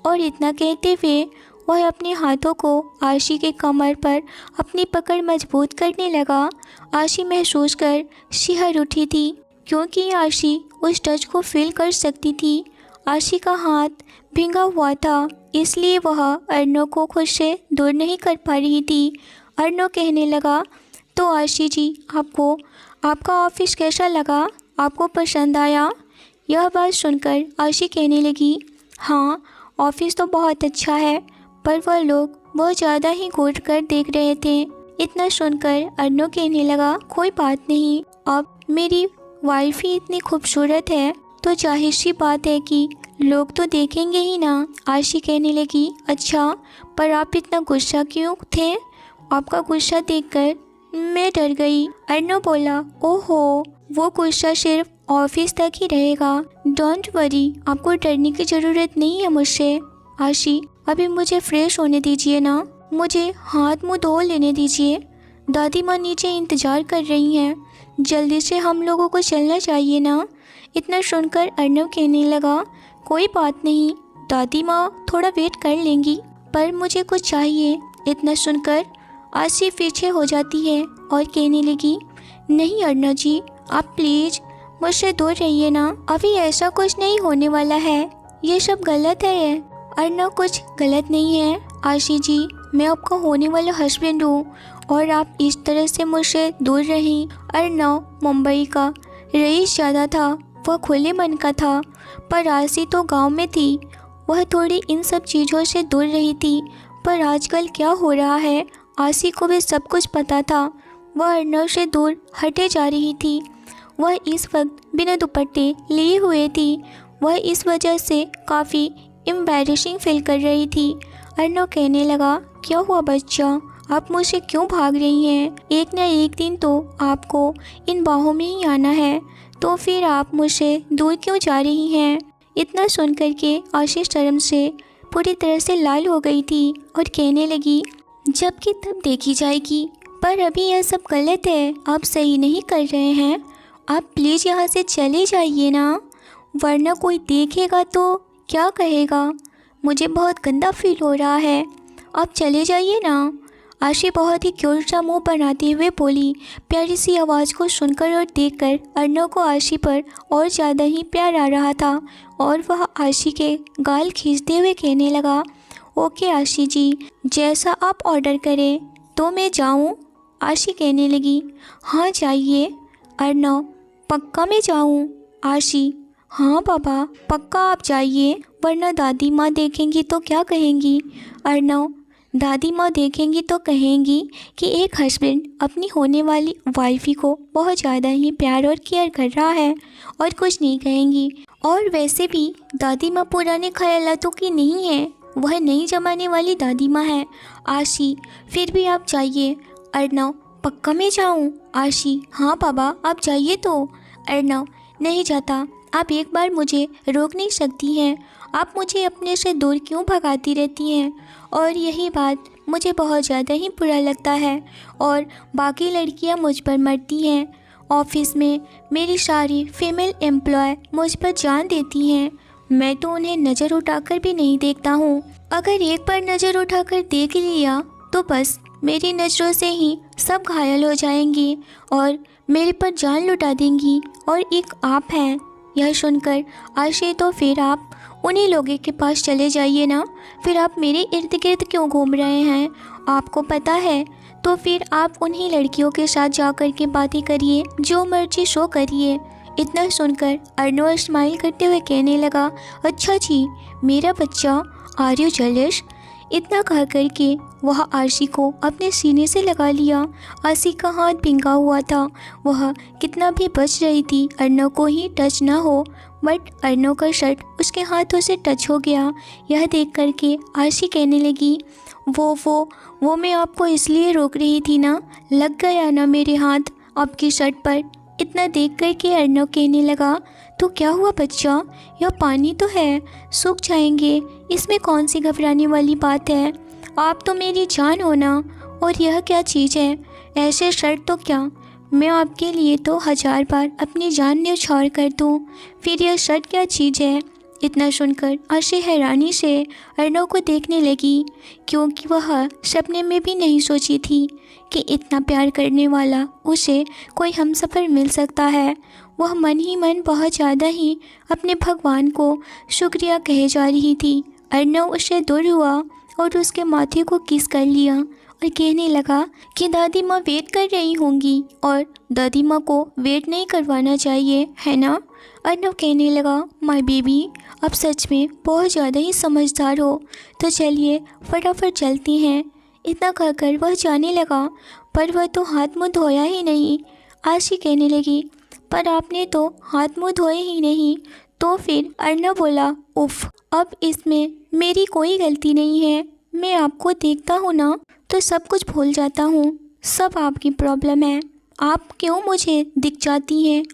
और इतना कहते हुए वह अपने हाथों को आशी के कमर पर अपनी पकड़ मजबूत करने लगा। आशी महसूस कर सिहर उठी थी, क्योंकि आशी उस टच को फील कर सकती थी। आशी का हाथ भींगा हुआ था, इसलिए वह अर्नव को खुद से दूर नहीं कर पा रही थी। अर्नव कहने लगा, तो आशी जी आपको आपका ऑफिस कैसा लगा, आपको पसंद आया? यह बात सुनकर आशी कहने लगी, हाँ ऑफिस तो बहुत अच्छा है, पर वह लोग बहुत ज़्यादा ही घूर कर देख रहे थे। इतना सुनकर अर्नव कहने लगा, कोई बात नहीं, अब मेरी वाइफ ही इतनी खूबसूरत है तो जाहिर सी बात है कि लोग तो देखेंगे ही ना। आशी कहने लगी, अच्छा पर आप इतना गुस्सा क्यों थे? आपका गुस्सा देखकर मैं डर गई। अर्नव बोला, ओहो वो गुस्सा सिर्फ ऑफिस तक ही रहेगा, डोंट वरी, आपको डरने की ज़रूरत नहीं है मुझसे। आशी अभी मुझे फ्रेश होने दीजिए ना, मुझे हाथ मुंह धो लेने दीजिए। दादी माँ नीचे इंतज़ार कर रही हैं। जल्दी से हम लोगों को चलना चाहिए ना। इतना सुनकर अर्नव कहने लगा, कोई बात नहीं, दादी माँ थोड़ा वेट कर लेंगी, पर मुझे कुछ चाहिए। इतना सुनकर आशी पीछे हो जाती है और कहने लगी, नहीं अर्नव जी, आप प्लीज़ मुझसे दूर रहिए ना। अभी ऐसा कुछ नहीं होने वाला है, ये सब गलत है। अर्नव, कुछ गलत नहीं है आशी जी, मैं आपका होने वाला हस्बैंड हूँ और आप इस तरह से मुझसे दूर रहीं। अर्नव मुंबई का रईस ज़्यादा था, वह खुले मन का था, पर आशी तो गांव में थी, वह थोड़ी इन सब चीज़ों से दूर रही थी। पर आजकल क्या हो रहा है, आशी को भी सब कुछ पता था। वह अर्नव से दूर हटे जा रही थी। वह इस वक्त बिना दुपट्टे लिए हुए थी। वह इस वजह से काफ़ी एम्बैरेसिंग फील कर रही थी। अर्नव कहने लगा, क्या हुआ बच्चा, आप मुझसे क्यों भाग रही हैं? एक न एक दिन तो आपको इन बाहों में ही आना है, तो फिर आप मुझसे दूर क्यों जा रही हैं? इतना सुन कर के आशी शर्म से पूरी तरह से लाल हो गई थी और कहने लगी, जबकि तब देखी जाएगी, पर अभी यह सब गलत है, आप सही नहीं कर रहे हैं। आप प्लीज़ यहाँ से चले जाइए ना, वरना कोई देखेगा तो क्या कहेगा। मुझे बहुत गंदा फील हो रहा है, आप चले जाइए ना। आशी बहुत ही क्यूट सा मुँह बनाते हुए बोली। प्यारी सी आवाज़ को सुनकर और देखकर अर्नव को आशी पर और ज़्यादा ही प्यार आ रहा था और वह आशी के गाल खींचते हुए कहने लगा, ओके आशी जी, जैसा आप ऑर्डर करें, तो मैं जाऊँ? आशी कहने लगी, हाँ जाइए। अर्नव, पक्का मैं जाऊँ? आशी, हाँ बाबा, पक्का आप जाइए, वरना दादी माँ देखेंगी तो क्या कहेंगी। अर्नव, दादी माँ देखेंगी तो कहेंगी कि एक हस्बैंड अपनी होने वाली वाइफी को बहुत ज़्यादा ही प्यार और केयर कर रहा है, और कुछ नहीं कहेंगी। और वैसे भी दादी माँ पुराने ख्यालातों की नहीं है, वह नई जमाने वाली दादी माँ है। आशी, फिर भी आप जाइए। अर्नव, पक्का मैं जाऊँ? आशी, हाँ बाबा, आप जाइए तो। अर्नव, नहीं जाता, आप एक बार मुझे रोक नहीं सकती हैं, आप मुझे अपने से दूर क्यों भगाती रहती हैं? और यही बात मुझे बहुत ज़्यादा ही बुरा लगता है, और बाकी लड़कियां मुझ पर मरती हैं। ऑफिस में मेरी सारी फीमेल एम्प्लॉय मुझ पर जान देती हैं, मैं तो उन्हें नज़र उठाकर भी नहीं देखता हूँ। अगर एक बार नज़र उठाकर देख लिया तो बस मेरी नज़रों से ही सब घायल हो जाएंगी और मेरे पर जान लुटा देंगी, और एक आप हैं। यह सुनकर आशी, तो फिर आप उन्हीं लोगों के पास चले जाइए ना, फिर आप मेरे इर्द गिर्द क्यों घूम रहे हैं? आपको पता है तो फिर आप उन्हीं लड़कियों के साथ जा कर के बातें करिए, जो मर्जी शो करिए। इतना सुनकर अर्नव स्माइल करते हुए कहने लगा, अच्छा जी, मेरा बच्चा, आर यू जेलस? इतना कह कर के वह आशी को अपने सीने से लगा लिया। आशी का हाथ भींगा हुआ था, वह कितना भी बच रही थी अर्नव को ही टच ना हो, बट अर्नव का शर्ट उसके हाथों से टच हो गया। यह देख कर के आशी कहने लगी, वो मैं आपको इसलिए रोक रही थी ना, लग गया ना मेरे हाथ आपकी शर्ट पर। इतना देख कर के अर्नव कहने लगा, तो क्या हुआ बच्चा, यह पानी तो है, सूख जाएंगे, इसमें कौन सी घबराने वाली बात है, आप तो मेरी जान हो ना। और यह क्या चीज़ है, ऐसे शर्ट तो क्या, मैं आपके लिए तो 1000 बार अपनी जान न्यौछावर कर दूँ, फिर यह शर्ट क्या चीज़ है। इतना सुनकर आशी हैरानी से अर्नव को देखने लगी, क्योंकि वह सपने में भी नहीं सोची थी कि इतना प्यार करने वाला उसे कोई हमसफ़र मिल सकता है। वह मन ही मन बहुत ज़्यादा ही अपने भगवान को शुक्रिया कहे जा रही थी। अर्नव उससे दूर हुआ और उसके माथे को किस कर लिया और कहने लगा कि दादी माँ वेट कर रही होंगी और दादी माँ को वेट नहीं करवाना चाहिए, है ना। अर्नव कहने लगा, माय बेबी, आप सच में बहुत ज़्यादा ही समझदार हो, तो चलिए फटाफट चलती हैं। इतना कहकर वह जाने लगा, पर वह तो हाथ मुँह धोया ही नहीं। आशी कहने लगी, पर आपने तो हाथ मुँह धोए ही नहीं। तो फिर अर्नव बोला, उफ, अब इसमें मेरी कोई गलती नहीं है, मैं आपको देखता हूँ ना तो सब कुछ भूल जाता हूँ, सब आपकी प्रॉब्लम है, आप क्यों मुझे दिख जाती हैं।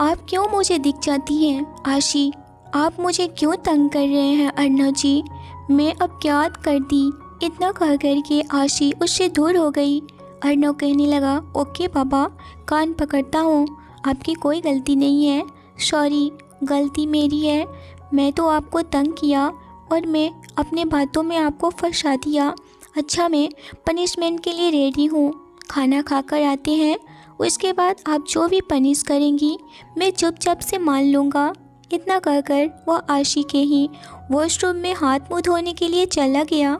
आप क्यों मुझे दिख जाती हैं? आशी, आप मुझे क्यों तंग कर रहे हैं अर्नव जी? मैं अब क्या करती? इतना कह कर के आशी उससे दूर हो गई। अर्नव कहने लगा, ओके पापा, कान पकड़ता हूँ, आपकी कोई गलती नहीं है, सॉरी, गलती मेरी है, मैं तो आपको तंग किया और मैं अपने बातों में आपको फंसा दिया। अच्छा, मैं पनिशमेंट के लिए रेडी हूँ, खाना खाकर आते हैं, उसके बाद आप जो भी पनिश करेंगी मैं चुपचाप से मान लूँगा। इतना कहकर वह आशी के ही वॉशरूम में हाथ मुँह धोने के लिए चला गया।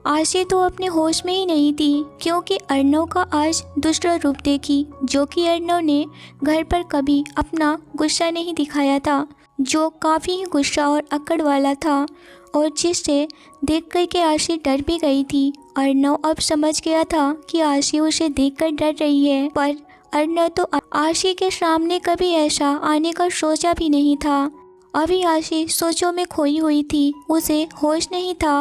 आशी तो अपने होश में ही नहीं थी, क्योंकि अर्नव का आज दूसरा रूप देखी, जो कि अर्नव ने घर पर कभी अपना गुस्सा नहीं दिखाया था, जो काफ़ी ही गुस्सा और अकड़ वाला था, और जिससे देख कर के आशी डर भी गई थी। अर्नव अब समझ गया था कि आशी उसे देखकर डर रही है, पर अर्नव तो आशी के सामने कभी ऐसा आने का सोचा भी नहीं था। अभी आशी सोचों में खोई हुई थी, उसे होश नहीं था।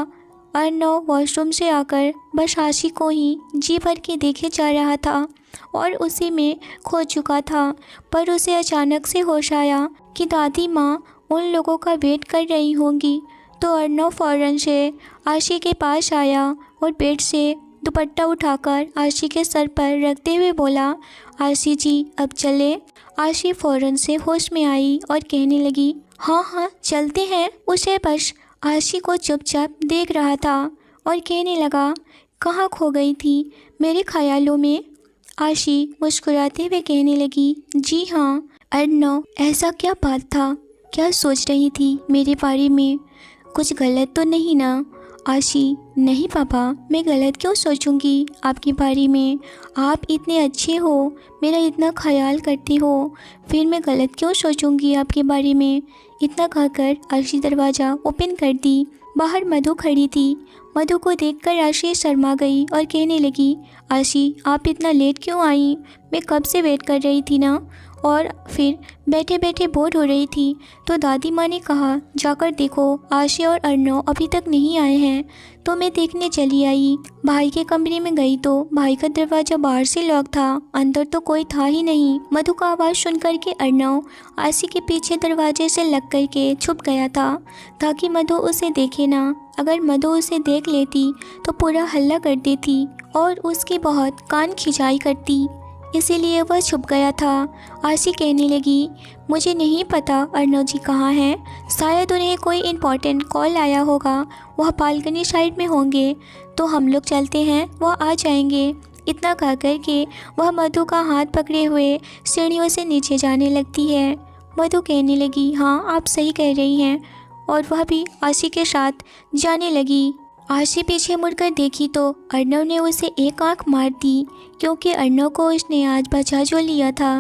अर्नव वॉशरूम से आकर बस आशी को ही जी भर के देखे जा रहा था और उसी में खो चुका था। पर उसे अचानक से होश आया कि दादी माँ उन लोगों का वेट कर रही होंगी। तो अर्नव फ़ौरन से आशी के पास आया और बेड से दुपट्टा उठाकर आशी के सर पर रखते हुए बोला, आशी जी अब चले। आशी फ़ौरन से होश में आई और कहने लगी, हाँ हाँ चलते हैं। उसे बस आशी को चुपचाप देख रहा था और कहने लगा, कहाँ खो गई थी मेरे ख्यालों में? आशी मुस्कुराते हुए कहने लगी, जी हाँ। अर्नव, ऐसा क्या बात था? क्या सोच रही थी मेरे बारे में? कुछ गलत तो नहीं ना? आशी, नहीं पापा, मैं गलत क्यों सोचूंगी आपके बारे में? आप इतने अच्छे हो, मेरा इतना ख्याल करते हो, फिर मैं गलत क्यों सोचूंगी आपके बारे में? इतना कहकर आशी दरवाज़ा ओपन कर दी। बाहर मधु खड़ी थी। मधु को देखकर आशी शर्मा गई और कहने लगी, आशी आप इतना लेट क्यों आई? मैं कब से वेट कर रही थी ना, और फिर बैठे बैठे बोर हो रही थी, तो दादी माँ ने कहा जाकर देखो, आशी और अर्नव अभी तक नहीं आए हैं, तो मैं देखने चली आई। भाई के कमरे में गई तो भाई का दरवाज़ा बाहर से लॉक था, अंदर तो कोई था ही नहीं। मधु का आवाज़ सुन कर के अर्नव आशी के पीछे दरवाजे से लग कर के छुप गया था, ताकि मधु उसे देखे ना। अगर मधु उसे देख लेती तो पूरा हल्ला कर देती और उसकी बहुत कान खिंचाई करती, इसीलिए वह छुप गया था। आशी कहने लगी, मुझे नहीं पता अर्नव जी कहाँ हैं, शायद उन्हें कोई इम्पोर्टेंट कॉल आया होगा, वह बालकनी साइड में होंगे, तो हम लोग चलते हैं, वह आ जाएंगे। इतना कह कर के वह मधु का हाथ पकड़े हुए सीढ़ियों से नीचे जाने लगती है। मधु कहने लगी, हाँ आप सही कह रही हैं, और वह भी आशी के साथ जाने लगी। आशी पीछे मुड़कर देखी तो अर्नव ने उसे एक आंख मार दी, क्योंकि अर्नव को उसने आज बचा जो लिया था,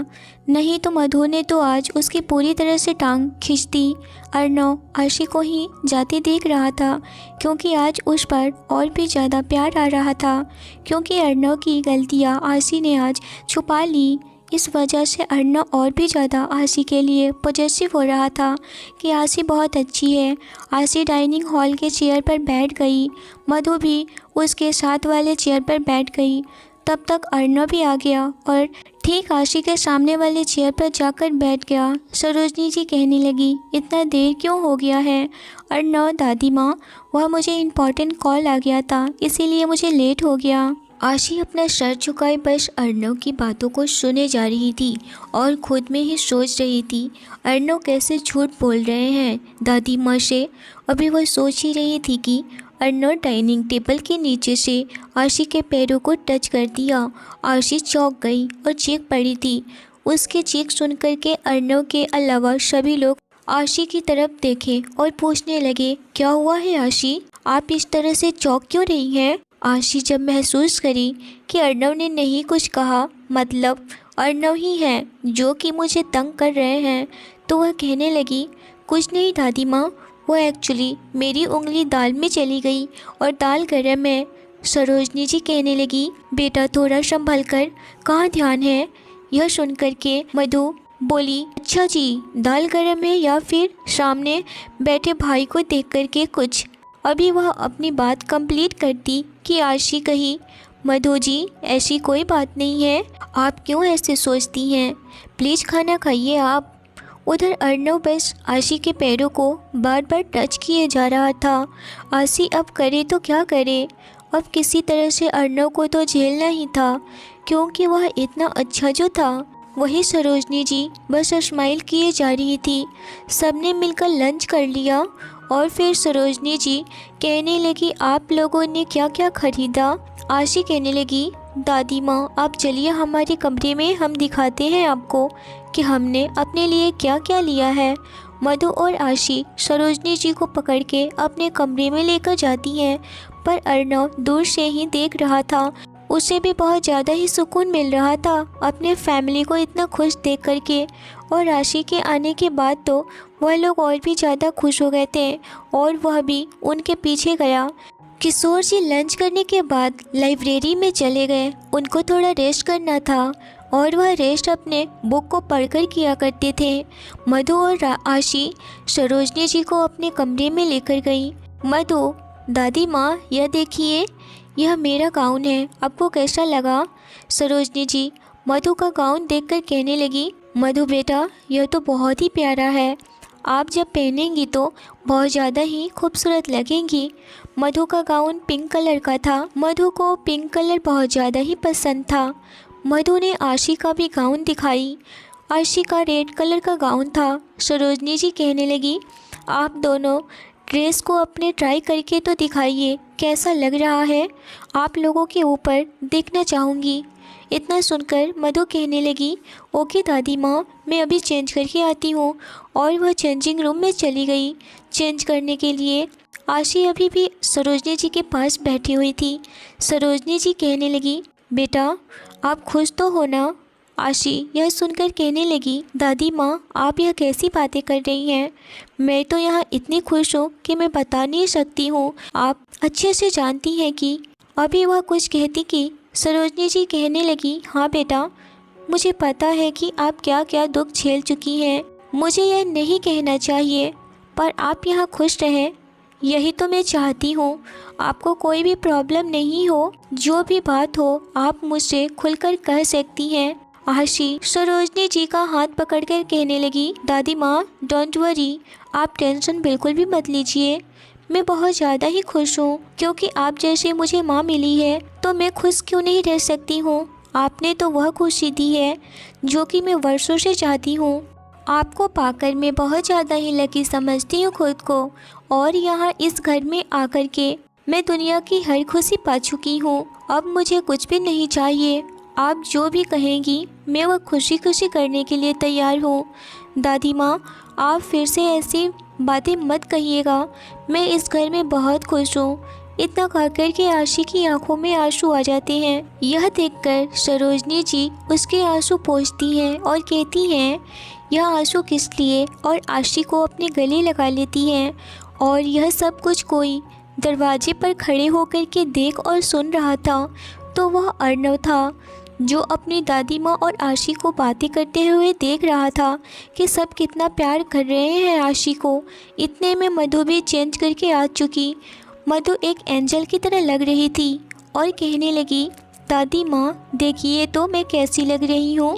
नहीं तो मधु ने तो आज उसकी पूरी तरह से टांग खींच दी। अर्नव आशी को ही जाते देख रहा था, क्योंकि आज उस पर और भी ज़्यादा प्यार आ रहा था, क्योंकि अर्नव की गलतियाँ आशी ने आज छुपा ली। इस वजह से अर्नव और भी ज़्यादा आशी के लिए पॉजेसिव हो रहा था कि आशी बहुत अच्छी है। आशी डाइनिंग हॉल के चेयर पर बैठ गई, मधु भी उसके साथ वाले चेयर पर बैठ गई। तब तक अर्नव भी आ गया और ठीक आशी के सामने वाले चेयर पर जाकर बैठ गया। सरोजनी जी कहने लगी, इतना देर क्यों हो गया है? अर्नव, दादी माँ, वह मुझे इम्पोर्टेंट कॉल आ गया था, इसीलिए मुझे लेट हो गया। आशी अपना सर झुकाए बस अर्नव की बातों को सुने जा रही थी और खुद में ही सोच रही थी, अर्नव कैसे झूठ बोल रहे हैं दादी माँ से। अभी वह सोच ही रही थी कि अर्नव डाइनिंग टेबल के नीचे से आशी के पैरों को टच कर दिया। आशी चौंक गई और चीख पड़ी थी। उसके चीख सुनकर के अर्नव के अलावा सभी लोग आशी की तरफ देखे और पूछने लगे, क्या हुआ है आशी, आप इस तरह से चौंक क्यों रही हैं? आशी जब महसूस करी कि अर्नव ने नहीं कुछ कहा, मतलब अर्नव ही हैं जो कि मुझे तंग कर रहे हैं, तो वह कहने लगी, कुछ नहीं दादी माँ, वो एक्चुअली मेरी उंगली दाल में चली गई और दाल गर्म है। सरोजनी जी कहने लगी, बेटा थोड़ा संभल कर, कहाँ ध्यान है? यह सुनकर के मधु बोली, अच्छा जी, दाल गर्म है या फिर सामने बैठे भाई को देख कर के कुछ। अभी वह अपनी बात कंप्लीट करती कि आशी कही, मधु जी ऐसी कोई बात नहीं है, आप क्यों ऐसे सोचती हैं, प्लीज़ खाना खाइए आप। उधर अर्नव बस आशी के पैरों को बार बार टच किए जा रहा था। आशी अब करे तो क्या करे, अब किसी तरह से अर्नव को तो झेलना ही था, क्योंकि वह इतना अच्छा जो था। वही सरोजनी जी बस स्माइल किए जा रही थी। सबने मिलकर लंच कर लिया और फिर सरोजनी जी कहने लगी, आप लोगों ने क्या क्या खरीदा। आशी कहने लगी, दादी माँ आप चलिए हमारे कमरे में, हम दिखाते हैं आपको कि हमने अपने लिए क्या क्या लिया है। मधु और आशी सरोजनी जी को पकड़ के अपने कमरे में लेकर जाती हैं, पर अर्नव दूर से ही देख रहा था। उसे भी बहुत ज़्यादा ही सुकून मिल रहा था अपने फैमिली को इतना खुश देख करके। और आशी के आने के बाद तो वह लोग और भी ज़्यादा खुश हो गए थे और वह भी उनके पीछे गया। किशोर जी लंच करने के बाद लाइब्रेरी में चले गए। उनको थोड़ा रेस्ट करना था और वह रेस्ट अपने बुक को पढ़कर किया करते थे। मधु और आशी सरोजनी जी को अपने कमरे में लेकर गई। मधु, दादी माँ यह देखिए, यह मेरा गाउन है, आपको कैसा लगा। सरोजनी जी मधु का गाउन देखकर कहने लगी, मधु बेटा यह तो बहुत ही प्यारा है, आप जब पहनेंगी तो बहुत ज़्यादा ही खूबसूरत लगेंगी। मधु का गाउन पिंक कलर का था। मधु को पिंक कलर बहुत ज़्यादा ही पसंद था। मधु ने आशी का भी गाउन दिखाई। आशी का रेड कलर का गाउन था। सरोजनी जी कहने लगी, आप दोनों ड्रेस को अपने ट्राई करके तो दिखाइए कैसा लग रहा है, आप लोगों के ऊपर देखना चाहूँगी। इतना सुनकर मधु कहने लगी, ओके दादी माँ, मैं अभी चेंज करके आती हूँ। और वह चेंजिंग रूम में चली गई चेंज करने के लिए। आशी अभी भी सरोजनी जी के पास बैठी हुई थी। सरोजनी जी कहने लगी, बेटा आप खुश तो हो ना। आशी यह सुनकर कहने लगी, दादी माँ आप यह कैसी बातें कर रही हैं, मैं तो यहाँ इतनी खुश हूँ कि मैं बता नहीं सकती हूँ, आप अच्छे से जानती हैं कि। अभी वह कुछ कहती कि सरोजनी जी कहने लगी, हाँ बेटा मुझे पता है कि आप क्या क्या दुख झेल चुकी हैं, मुझे यह नहीं कहना चाहिए, पर आप यहाँ खुश रहें यही तो मैं चाहती हूँ। आपको कोई भी प्रॉब्लम नहीं हो, जो भी बात हो आप मुझसे खुलकर कह सकती हैं। आशी सरोजनी जी का हाथ पकड़कर कहने लगी, दादी माँ डोंट वरी, आप टेंशन बिल्कुल भी मत लीजिए, मैं बहुत ज़्यादा ही खुश हूँ, क्योंकि आप जैसे मुझे माँ मिली है तो मैं खुश क्यों नहीं रह सकती हूँ। आपने तो वह खुशी दी है जो कि मैं वर्षों से चाहती हूँ। आपको पाकर मैं बहुत ज़्यादा ही लकी समझती हूँ खुद को, और यहाँ इस घर में आकर के मैं दुनिया की हर खुशी पा चुकी हूँ। अब मुझे कुछ भी नहीं चाहिए, आप जो भी कहेंगी मैं वह खुशी खुशी करने के लिए तैयार हूँ। दादी माँ आप फिर से ऐसी बातें मत कहिएगा, मैं इस घर में बहुत खुश हूँ। इतना कहकर के आशी की आंखों में आंसू आ जाते हैं। यह देखकर सरोजनी जी उसके आंसू पोंछती हैं और कहती हैं, यह आंसू किस लिए, और आशी को अपने गले लगा लेती हैं। और यह सब कुछ कोई दरवाजे पर खड़े होकर के देख और सुन रहा था, तो वह अर्नव था, जो अपनी दादी माँ और आशी को बातें करते हुए देख रहा था कि सब कितना प्यार कर रहे हैं आशी को। इतने में मधु भी चेंज करके आ चुकी। मधु एक एंजल की तरह लग रही थी और कहने लगी, दादी माँ देखिए तो मैं कैसी लग रही हूँ।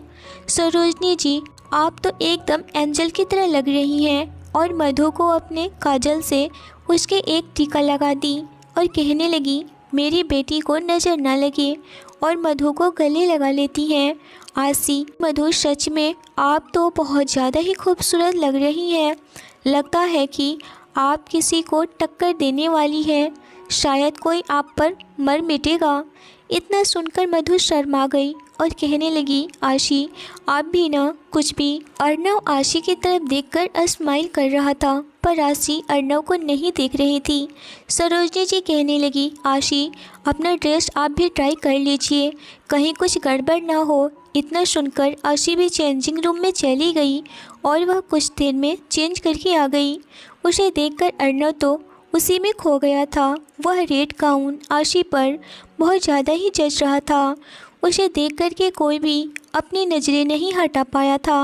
सरोजनी जी आप तो एकदम एंजल की तरह लग रही हैं। और मधु को अपने काजल से उसके एक टीका लगा दी और कहने लगी, मेरी बेटी को नज़र ना लगे, और मधु को गले लगा लेती हैं। आशी मधु सच में आप तो बहुत ज़्यादा ही खूबसूरत लग रही हैं, लगता है कि आप किसी को टक्कर देने वाली है, शायद कोई आप पर मर मिटेगा। इतना सुनकर मधु शर्मा गई और कहने लगी, आशी आप भी ना कुछ भी। अर्नव आशी की तरफ देखकर स्माइल कर रहा था, पर आशी अर्नव को नहीं देख रही थी। सरोजनी जी कहने लगी, आशी अपना ड्रेस आप भी ट्राई कर लीजिए, कहीं कुछ गड़बड़ ना हो। इतना सुनकर आशी भी चेंजिंग रूम में चली गई और वह कुछ देर में चेंज करके आ गई। उसे देखकर अर्नव तो उसी में खो गया था। वह रेड गाउन आशी पर बहुत ज़्यादा ही जच रहा था। उसे देख कर के कोई भी अपनी नज़रें नहीं हटा पाया था।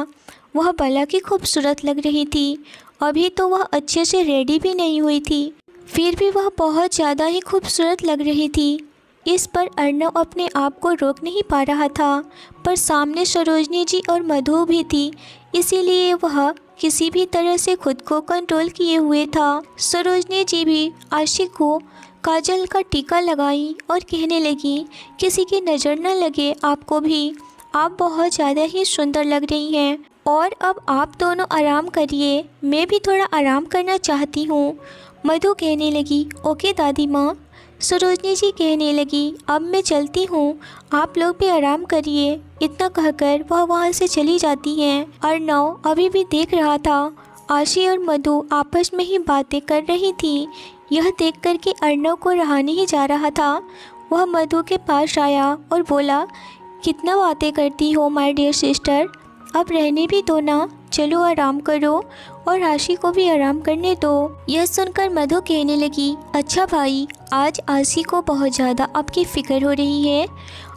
वह भला की खूबसूरत लग रही थी। अभी तो वह अच्छे से रेडी भी नहीं हुई थी, फिर भी वह बहुत ज़्यादा ही खूबसूरत लग रही थी। इस पर अर्नव अपने आप को रोक नहीं पा रहा था, पर सामने सरोजनी जी और मधु भी थी, इसीलिए वह किसी भी तरह से खुद को कंट्रोल किए हुए था। सरोजनी जी भी आशी को काजल का टीका लगाई और कहने लगी, किसी की नज़र न लगे आपको भी, आप बहुत ज़्यादा ही सुंदर लग रही हैं और अब आप दोनों आराम करिए, मैं भी थोड़ा आराम करना चाहती हूँ। मधु कहने लगी, ओके दादी माँ। सरोजनी जी कहने लगी, अब मैं चलती हूँ, आप लोग भी आराम करिए। इतना कहकर वह वहाँ से चली जाती हैं। अर्णव अभी भी देख रहा था। आशी और मधु आपस में ही बातें कर रही थी। यह देख कर कि अर्णव को रहा नहीं जा रहा था। वह मधु के पास आया और बोला, कितना बातें करती हो माय डियर सिस्टर, अब रहने भी दो ना, चलो आराम करो और आशी को भी आराम करने दो। यह सुनकर मधु कहने लगी, अच्छा भाई, आज आशी को बहुत ज़्यादा आपकी फ़िक्र हो रही है,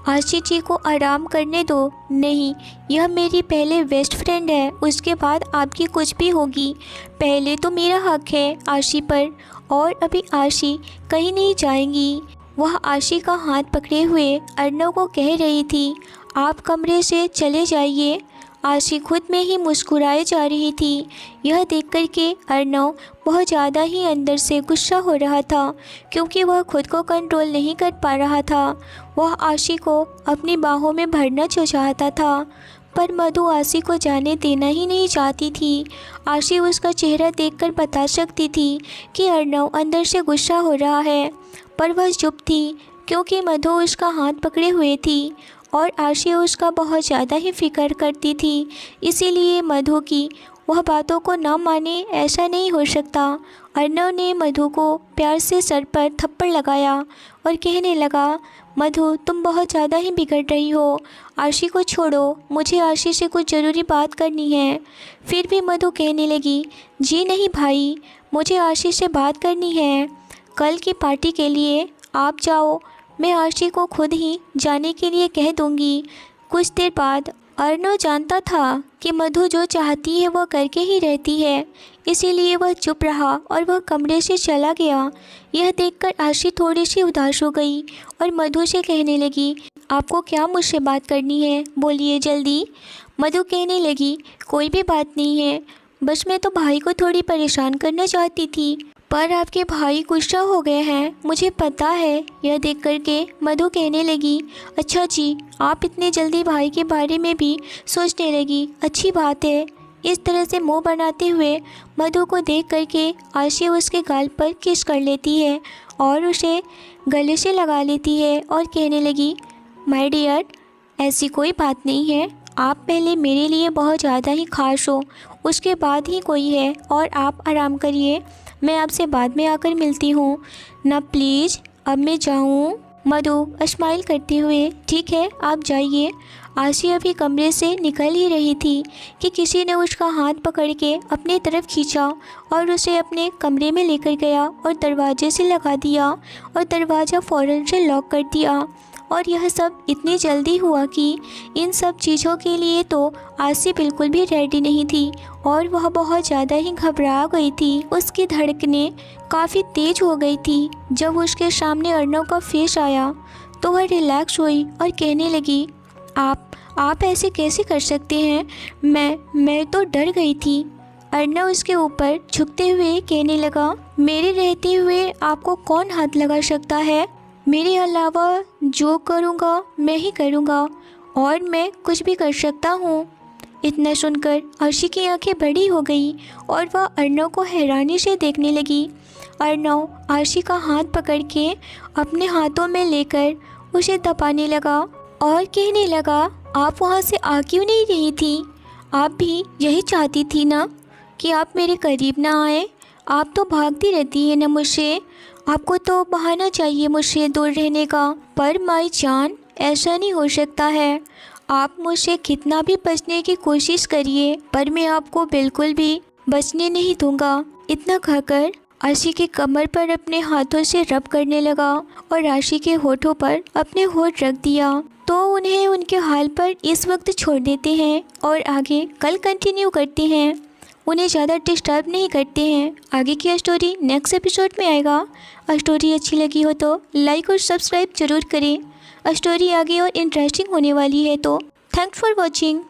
आशी जी को आराम करने दो। नहीं, यह मेरी पहले बेस्ट फ्रेंड है, उसके बाद आपकी कुछ भी होगी। पहले तो मेरा हक है आशी पर, और अभी आशी कहीं नहीं जाएंगी। वह आशी का हाथ पकड़े हुए अर्णव को कह रही थी, आप कमरे से चले जाइए। आशी खुद में ही मुस्कुराए जा रही थी। यह देखकर के अर्णव बहुत ज़्यादा ही अंदर से गुस्सा हो रहा था, क्योंकि वह खुद को कंट्रोल नहीं कर पा रहा था। वह आशी को अपनी बाहों में भरना चाहता था, पर मधु आशी को जाने देना ही नहीं चाहती थी। आशी उसका चेहरा देखकर बता सकती थी कि अर्णव अंदर से गुस्सा हो रहा है, पर वह चुप थी, क्योंकि मधु उसका हाथ पकड़े हुए थी और आशी उसका बहुत ज़्यादा ही फिक्र करती थी। इसीलिए मधु की वह बातों को न माने ऐसा नहीं हो सकता। अर्णव ने मधु को प्यार से सर पर थप्पड़ लगाया और कहने लगा, मधु तुम बहुत ज़्यादा ही बिगड़ रही हो, आशी को छोड़ो, मुझे आशी से कुछ ज़रूरी बात करनी है। फिर भी मधु कहने लगी, जी नहीं भाई, मुझे आशी से बात करनी है, कल की पार्टी के लिए आप जाओ, मैं आशी को खुद ही जाने के लिए कह दूंगी। कुछ देर बाद अर्णव जानता था कि मधु जो चाहती है वो करके ही रहती है, इसीलिए वह चुप रहा और वह कमरे से चला गया। यह देखकर आशी थोड़ी सी उदास हो गई और मधु से कहने लगी, आपको क्या मुझसे बात करनी है, बोलिए जल्दी। मधु कहने लगी, कोई भी बात नहीं है, बस मैं तो भाई को थोड़ी परेशान करना चाहती थी, पर आपके भाई गुस्सा हो गए हैं, मुझे पता है। यह देख कर के मधु कहने लगी, अच्छा जी, आप इतने जल्दी भाई के बारे में भी सोचने लगी, अच्छी बात है। इस तरह से मुंह बनाते हुए मधु को देख कर के आशी उसके गाल पर किस कर लेती है और उसे गले से लगा लेती है और कहने लगी, माय डियर, ऐसी कोई बात नहीं है, आप पहले मेरे लिए बहुत ज़्यादा ही खास हो, उसके बाद ही कोई है, और आप आराम करिए, मैं आपसे बाद में आकर मिलती हूँ ना, प्लीज़ अब मैं जाऊँ। मधु स्माइल करते हुए, ठीक है आप जाइए। आशी अभी कमरे से निकल ही रही थी कि किसी ने उसका हाथ पकड़ के अपने तरफ खींचा और उसे अपने कमरे में लेकर गया और दरवाजे से लगा दिया और दरवाज़ा फ़ौरन से लॉक कर दिया। और यह सब इतनी जल्दी हुआ कि इन सब चीज़ों के लिए तो आशी बिल्कुल भी रेडी नहीं थी और वह बहुत ज़्यादा ही घबरा गई थी। उसकी धड़कनें काफ़ी तेज़ हो गई थी। जब उसके सामने अर्णव का फेस आया तो वह रिलैक्स हुई और कहने लगी, आप ऐसे कैसे कर सकते हैं, मैं तो डर गई थी। अर्णव उसके ऊपर झुकते हुए कहने लगा, मेरे रहते हुए आपको कौन हाथ लगा सकता है, मेरे अलावा जो करूँगा मैं ही करूँगा और मैं कुछ भी कर सकता हूँ। इतना सुनकर आशी की आंखें बड़ी हो गई और वह अर्णव को हैरानी से देखने लगी। अर्णव आशी का हाथ पकड़ के अपने हाथों में लेकर उसे दबाने लगा और कहने लगा, आप वहाँ से आ क्यों नहीं रही थी, आप भी यही चाहती थी ना कि आप मेरे करीब ना आए, आप तो भागती रहती है ना मुझसे, आपको तो बहाना चाहिए मुझसे दूर रहने का। पर माई जान, ऐसा नहीं हो सकता है, आप मुझसे कितना भी बचने की कोशिश करिए पर मैं आपको बिल्कुल भी बचने नहीं दूंगा। इतना कहकर आशी की कमर पर अपने हाथों से रब करने लगा और आशी के होठों पर अपने होठ रख दिया। तो उन्हें उनके हाल पर इस वक्त छोड़ देते हैं और आगे कल कंटिन्यू करते हैं। उन्हें ज़्यादा डिस्टर्ब नहीं करते हैं। आगे की स्टोरी नेक्स्ट एपिसोड में आएगा। स्टोरी अच्छी लगी हो तो लाइक और सब्सक्राइब जरूर करें। स्टोरी आगे और इंटरेस्टिंग होने वाली है, तो थैंक्स फॉर वॉचिंग।